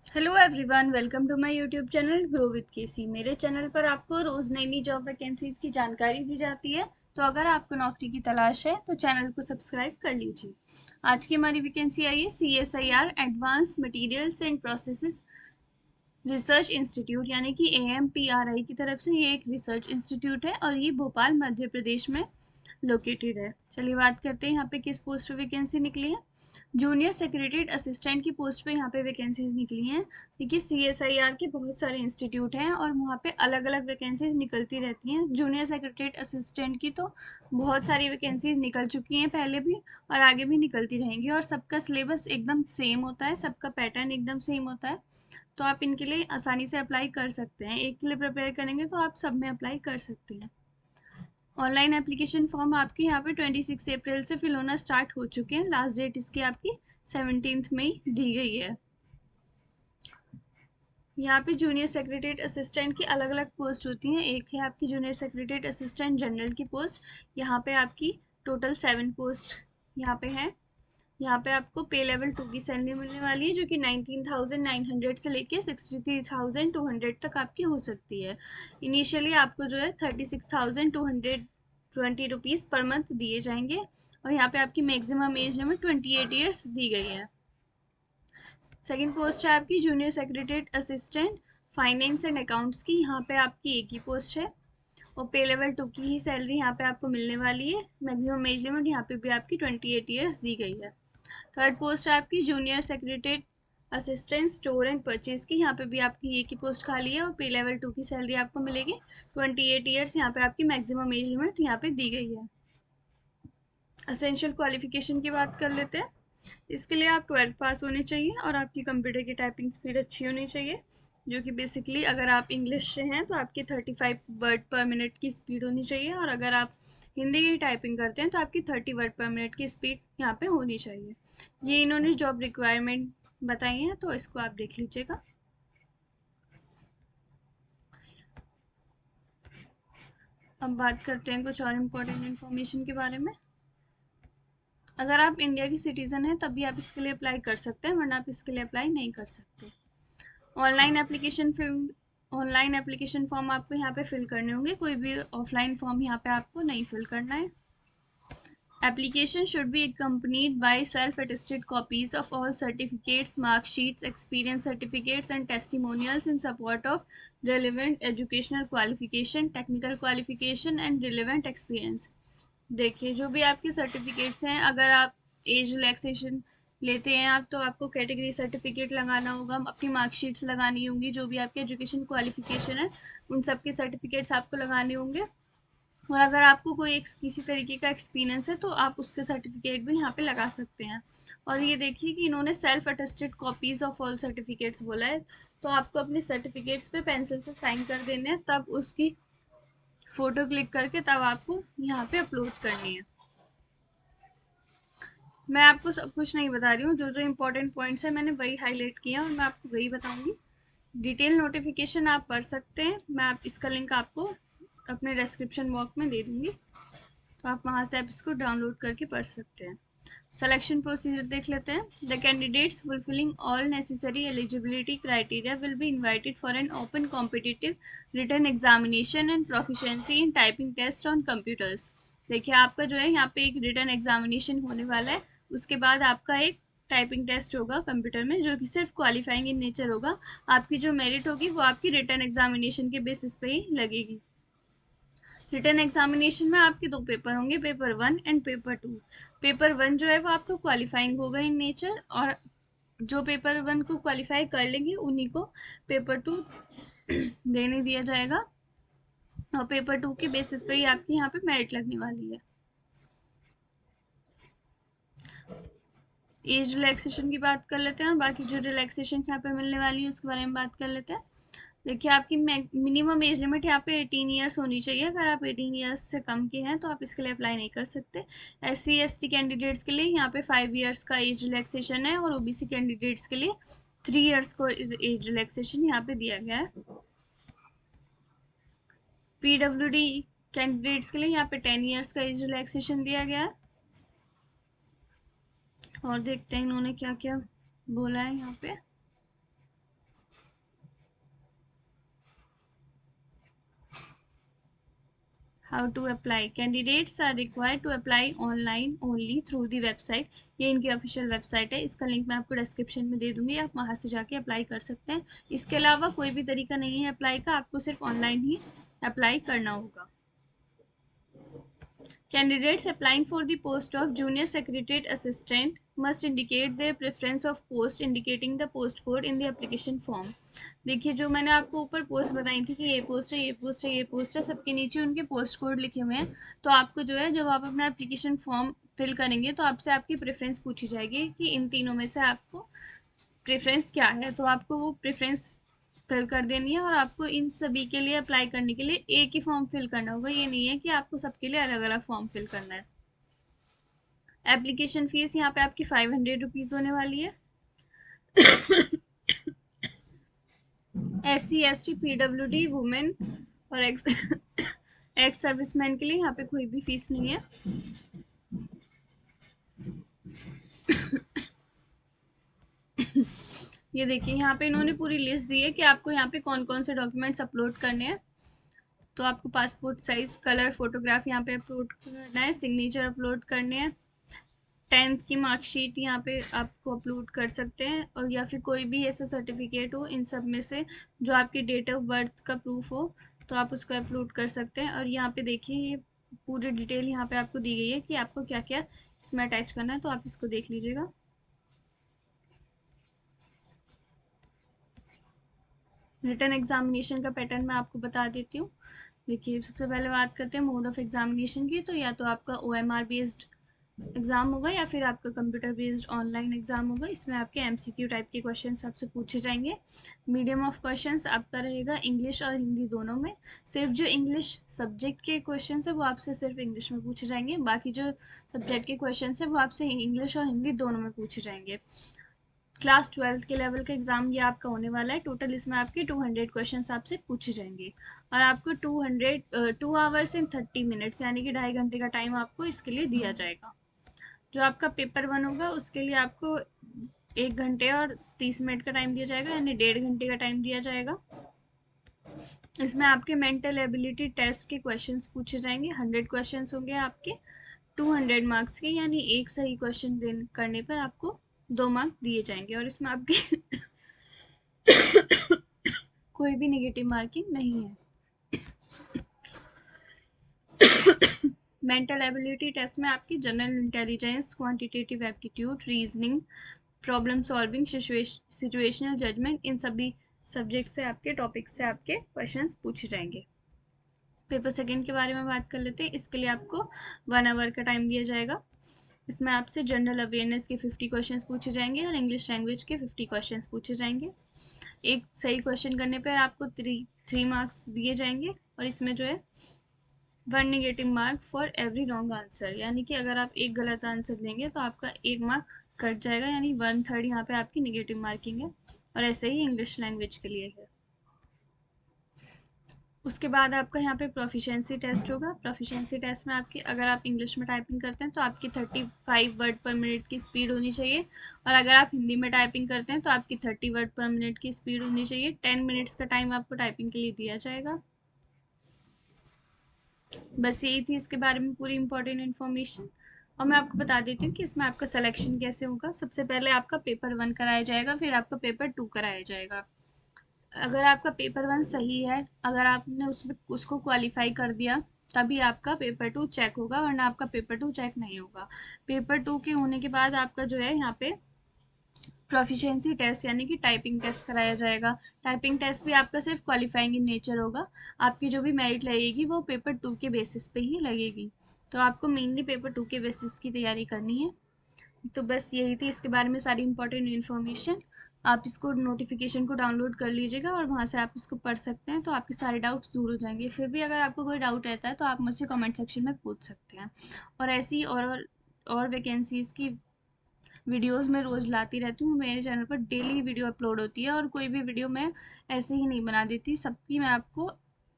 Hello everyone, welcome to my YouTube channel grow with KC. मेरे channel पर आपको रोज नई नई जॉब वैकेंसीज की जानकारी दी जाती है। तो अगर आपको नौकरी की तलाश है तो चैनल को सब्सक्राइब कर लीजिए। आज की हमारी वैकेंसी आई है CSIR advance materials and processes research institute यानी कि AMPRI की तरफ से। ये एक रिसर्च इंस्टीट्यूट है और ये भोपाल मध्य प्रदेश में लोकेटेड है। चलिए बात करते हैं यहाँ पे किस पोस्ट पे वैकेंसी निकली है। जूनियर सेक्रेटरीट असिस्टेंट की पोस्ट पे यहाँ पे वैकेंसीज निकली हैं। देखिए CSIR के बहुत सारे इंस्टीट्यूट हैं और वहाँ पे अलग अलग वैकेंसीज निकलती रहती हैं। जूनियर सेक्रेटरीट असिस्टेंट की तो बहुत सारी वैकेंसीज निकल चुकी हैं पहले भी और आगे भी निकलती रहेंगी, और सबका सिलेबस एकदम सेम होता है, सबका पैटर्न एकदम सेम होता है। तो आप इनके लिए आसानी से अप्लाई कर सकते हैं। एक के लिए प्रिपेयर करेंगे तो आप सब में अप्लाई कर सकते हैं। ऑनलाइन एप्लीकेशन फॉर्म आपके यहाँ पे 26 अप्रैल से फिल होना स्टार्ट हो चुके हैं। लास्ट डेट इसकी आपकी 17 मई दी गई है। यहाँ पे जूनियर सेक्रेटरीट असिस्टेंट की अलग अलग पोस्ट होती हैं। एक है आपकी जूनियर सेक्रेटरीट असिस्टेंट जनरल की पोस्ट। यहाँ पे आपकी टोटल 7 पोस्ट यहाँ पे है। यहाँ पे आपको पे लेवल 2 की सैलरी मिलने वाली है, जो कि 19,900 से लेके 63,200 तक आपकी हो सकती है। इनिशियली आपको जो है 36,220 रुपीज़ पर मंथ दिए जाएंगे, और यहाँ पे आपकी मैक्सिमम एज लिमिट 28 ईयर्स दी गई है। सेकेंड पोस्ट है आपकी junior secretariat assistant finance and accounts की। यहाँ पे आपकी एक ही पोस्ट है और पे लेवल 2 की ही सैलरी यहाँ पे आपको मिलने वाली है। मैक्सिमम एज लिमिट यहाँ पे भी आपकी 28 ईयर्स दी गई है। थर्ड पोस्ट है आपकी junior secretariat assistant store and purchase की। यहाँ पे भी आपकी एक ही पोस्ट खाली है और पे लेवल 2 की सैलरी आपको मिलेगी। 28 ईयर्स यहाँ पे आपकी मैक्सिमम एज लिमिट यहाँ पे दी गई है। असेंशियल क्वालिफिकेशन की बात कर लेते हैं। इसके लिए आप 12th पास होने चाहिए और आपकी कंप्यूटर की टाइपिंग स्पीड अच्छी होनी चाहिए, जो कि बेसिकली अगर आप इंग्लिश से हैं तो आपकी 35 वर्ड पर मिनट की स्पीड होनी चाहिए, और अगर आप हिंदी की टाइपिंग करते हैं तो आपकी 30 वर्ड पर मिनट की स्पीड यहाँ पे होनी चाहिए। ये इन्होंने जॉब रिक्वायरमेंट बताई है, तो इसको आप देख लीजिएगा। अब बात करते हैं कुछ और इम्पोर्टेंट इन्फॉर्मेशन के बारे में। अगर आप इंडिया की सिटीज़न हैं तब भी आप इसके लिए अप्लाई कर सकते हैं, वरना आप इसके लिए अप्लाई नहीं कर सकते। ऑनलाइन एप्लीकेशन फॉर्म आपको यहाँ पे फिल करने होंगे। कोई भी ऑफलाइन फॉर्म यहाँ पे आपको नहीं फिल करना है। Application should be accompanied by self-attested copies of all certificates, mark sheets, experience certificates, and testimonials in support of relevant educational qualification, technical qualification, and relevant experience. देखिए, जो भी आपके सर्टिफिकेट्स हैं, अगर आप एज रिलैक्सेशन लेते हैं आप, तो आपको कैटेगरी सर्टिफिकेट लगाना होगा, अपनी मार्कशीट्स लगानी होंगी, जो भी आपके एजुकेशन क्वालिफिकेशन है उन सब के सर्टिफिकेट्स आपको लगाने होंगे। और अगर आपको कोई किसी तरीके का एक्सपीरियंस है तो आप उसके सर्टिफिकेट भी यहाँ पे लगा सकते हैं। और ये देखिए कि इन्होंने self attested copies of all certificates बोला है, तो आपको अपने सर्टिफिकेट्स पे पेंसिल से साइन कर देने हैं, तब उसकी फोटो क्लिक करके तब आपको यहाँ पे अपलोड करनी है। मैं आपको सब कुछ नहीं बता रही हूँ, जो जो इम्पोर्टेंट पॉइंट्स है मैंने वही हाईलाइट किया और मैं आपको वही बताऊंगी। डिटेल नोटिफिकेशन आप पढ़ सकते हैं। मैं आप इसका लिंक आपको अपने डिस्क्रिप्शन बॉक्स में दे दूंगी, तो आप वहाँ से आप इसको डाउनलोड करके पढ़ सकते हैं। सिलेक्शन प्रोसीजर देख लेते हैं। The candidates fulfilling all necessary eligibility criteria will be invited for an open competitive written examination and proficiency in typing test on computers. देखिए, आपका जो है यहाँ पे एक रिटन एग्जामिनेशन होने वाला है, उसके बाद आपका एक टाइपिंग टेस्ट होगा कंप्यूटर में, जो कि सिर्फ क्वालिफाइंग इन नेचर होगा। आपकी जो मेरिट होगी वो आपकी रिटन एग्जामिनेशन के बेसिस पे ही लगेगी। रिटन एग्जामिनेशन में आपके 2 पेपर होंगे, पेपर 1 एंड पेपर 2। पेपर 1 जो है वो आपको क्वालिफाइंग होगा इन नेचर, और जो पेपर 1 को क्वालिफाई कर लेंगे उन्हीं को पेपर 2 देने दिया जाएगा, और पेपर 2 के बेसिस पे ही आपकी यहाँ पे मेरिट लगने वाली है। एज रिलैक्सेशन की बात कर लेते हैं, और बाकी जो रिलैक्सेशन यहाँ पे मिलने वाली है उसके बारे में बात कर लेते हैं। देखिए, आपकी मिनिमम एज लिमिट यहाँ पे 18 ईयर्स होनी चाहिए। अगर आप 18 ईयर्स से कम के हैं तो आप इसके लिए अप्लाई नहीं कर सकते। SC ST कैंडिडेट्स के लिए यहाँ पे 5 ईयर्स का एज रिलैक्सेशन है, और OBC कैंडिडेट्स के लिए 3 ईयर्स को एज रिलैक्सेशन यहाँ पे दिया गया है। PWD कैंडिडेट्स के लिए यहाँ पे 10 ईयर्स का एज रिलैक्सेशन दिया गया है। और देखते हैं इन्होंने क्या क्या बोला है यहाँ पे। How to apply. Candidates are required to apply online only through the website. ये इनकी ऑफिशियल वेबसाइट है, इसका लिंक मैं आपको डिस्क्रिप्शन में दे दूंगी, आप वहाँ से जाके अप्लाई कर सकते हैं। इसके अलावा कोई भी तरीका नहीं है अप्लाई का, आपको सिर्फ ऑनलाइन ही अप्लाई करना होगा। Candidates applying for the post of Junior Secretariat Assistant must indicate their preference of post indicating the post code in the application form। देखिए जो मैंने आपको ऊपर पोस्ट बताई थी कि ये पोस्ट है, ये पोस्ट है, ये पोस्ट है, सबके नीचे उनके पोस्ट कोड लिखे हुए हैं। तो आपको जो है जब आप अपना एप्लीकेशन फॉर्म फिल करेंगे तो आपसे आपकी प्रेफरेंस पूछी जाएगी कि इन तीनों में से आपको प्रेफरेंस क्या है, तो आपको वो प्रेफरेंस फिल कर देनी है और आपको इन सभी के लिए अप्लाई करने के लिए एक ही फॉर्म फिल करना होगा। ये नहीं है कि आपको सबके लिए अलग अलग फॉर्म फिल करना है। एप्लीकेशन फीस यहाँ पे आपकी 500 रुपीज़ होने वाली है। SC ST PWD वुमेन और एक्स सर्विसमैन के लिए यहाँ पे कोई भी फीस नहीं है। ये देखिए यहाँ पे इन्होंने पूरी लिस्ट दी है कि आपको यहाँ पे कौन कौन से डॉक्यूमेंट्स अपलोड करने हैं। तो आपको पासपोर्ट साइज कलर फोटोग्राफ यहाँ पे अपलोड करना है, सिग्नेचर अपलोड करने हैं, 10th की मार्कशीट यहाँ पे आपको अपलोड कर सकते हैं, और या फिर कोई भी ऐसा सर्टिफिकेट हो इन सब में से जो आपकी डेट ऑफ बर्थ का प्रूफ हो तो आप उसको अपलोड कर सकते हैं। और यहाँ पे देखिए ये पूरी डिटेल यहाँ पे आपको दी गई है कि आपको क्या क्या इसमें अटैच करना है, तो आप इसको देख लीजिएगा। रिटन एग्जामिनेशन का पैटर्न मैं आपको बता देती हूँ। देखिए सबसे पहले बात करते हैं मोड ऑफ एग्जामिनेशन की। तो या तो आपका OMR बेस्ड एग्जाम होगा या फिर आपका कंप्यूटर बेस्ड ऑनलाइन एग्जाम होगा। इसमें आपके MCQ टाइप के क्वेश्चंस आपसे पूछे जाएंगे। मीडियम ऑफ क्वेश्चंस आपका रहेगा इंग्लिश और हिंदी दोनों में। सिर्फ जो इंग्लिश सब्जेक्ट के क्वेश्चंस है वो आपसे सिर्फ इंग्लिश में पूछे जाएंगे, बाकी जो सब्जेक्ट के क्वेश्चंस है वो आपसे इंग्लिश और हिंदी दोनों में पूछे जाएंगे। क्लास 12th के लेवल का एग्जाम ये आपका होने वाला है। टोटल इसमें आपके 200 क्वेश्चंस आपसे पूछे जाएंगे और आपको 2 आवर्स एंड 30 मिनट्स यानी कि 2.5 घंटे का टाइम आपको इसके लिए दिया जाएगा। जो आपका पेपर 1 होगा उसके लिए आपको 1 घंटे और 30 मिनट का टाइम दिया जाएगा, यानी 1.5 घंटे का टाइम दिया जाएगा। इसमें आपके मेंटल एबिलिटी टेस्ट के क्वेश्चंस पूछे जाएंगे। 100 क्वेश्चंस होंगे आपके 200 मार्क्स के, यानी एक सही क्वेश्चन करने पर आपको 2 मार्क दिए जाएंगे और इसमें आपके कोई भी नेगेटिव मार्किंग नहीं है। मेंटल एबिलिटी टेस्ट में आपकी general intelligence, quantitative aptitude, reasoning, problem solving, situational judgement, इन सभी सब्जेक्ट से आपके टॉपिक से आपके क्वेश्चंस पूछे जाएंगे। पेपर सेकंड के बारे में बात कर लेते हैं। इसके लिए आपको 1 आवर का टाइम दिया जाएगा। इसमें आपसे जनरल अवेयरनेस के 50 क्वेश्चंस पूछे जाएंगे और इंग्लिश लैंग्वेज के 50 क्वेश्चंस पूछे जाएंगे। एक सही क्वेश्चन करने पर आपको 3 मार्क्स दिए जाएंगे और इसमें जो है 1 negative mark for every wrong answer, यानी कि अगर आप एक गलत आंसर देंगे तो आपका 1 मार्क कट जाएगा, यानी 1/3 यहाँ पे आपकी नेगेटिव मार्किंग है। और ऐसे ही इंग्लिश लैंग्वेज के लिए है। उसके बाद आपका यहाँ पे प्रोफिशिएंसी टेस्ट होगा। प्रोफिशिएंसी टेस्ट में आपकी अगर आप इंग्लिश में टाइपिंग करते हैं तो आपकी 35 वर्ड पर मिनट की स्पीड होनी चाहिए, और अगर आप हिंदी में टाइपिंग करते हैं तो आपकी 30 वर्ड पर मिनट की स्पीड होनी चाहिए। 10 मिनट्स का टाइम आपको टाइपिंग के लिए दिया जाएगा। बस यही थी इसके बारे में पूरी इंपॉर्टेंट इन्फॉर्मेशन। और मैं आपको बता देती हूँ कि इसमें आपका सिलेक्शन कैसे होगा। सबसे पहले आपका पेपर 1 कराया जाएगा, फिर आपका पेपर 2 कराया जाएगा। अगर आपका पेपर 1 सही है, अगर आपने उसमें उसको क्वालिफाई कर दिया तभी आपका पेपर 2 चेक होगा, वरना आपका पेपर 2 चेक नहीं होगा। पेपर 2 के होने के बाद आपका जो है यहाँ पे प्रोफिशिएंसी टेस्ट यानी कि टाइपिंग टेस्ट कराया जाएगा। टाइपिंग टेस्ट भी आपका सिर्फ क्वालिफाइंग इन नेचर होगा। आपकी जो भी मेरिट लगेगी वो पेपर 2 के बेसिस पे ही लगेगी, तो आपको मेनली पेपर 2 के बेसिस की तैयारी करनी है। तो बस यही थी इसके बारे में सारी इंपॉर्टेंट इन्फॉर्मेशन। आप इसको नोटिफिकेशन को डाउनलोड कर लीजिएगा और वहाँ से आप इसको पढ़ सकते हैं, तो आपके सारे डाउट्स दूर हो जाएंगे। फिर भी अगर आपको कोई डाउट रहता है तो आप मुझसे कमेंट सेक्शन में पूछ सकते हैं। और ऐसी और वैकेंसीज़ की वीडियोस मैं रोज़ लाती रहती हूँ। मेरे चैनल पर डेली वीडियो अपलोड होती है और कोई भी वीडियो मैं ऐसे ही नहीं बना देती, सबकी मैं आपको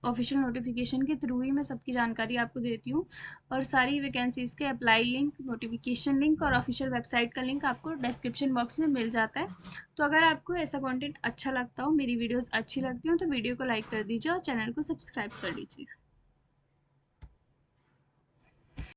ऑफिशियल नोटिफिकेशन के थ्रू ही मैं सबकी जानकारी आपको देती हूँ। और सारी वैकेंसीज़ के अप्लाई लिंक, नोटिफिकेशन लिंक और ऑफिशियल वेबसाइट का लिंक आपको डिस्क्रिप्शन बॉक्स में मिल जाता है। तो अगर आपको ऐसा कंटेंट अच्छा लगता हो, मेरी वीडियोस अच्छी लगती हो, तो वीडियो को लाइक कर दीजिए और चैनल को सब्सक्राइब कर लीजिए।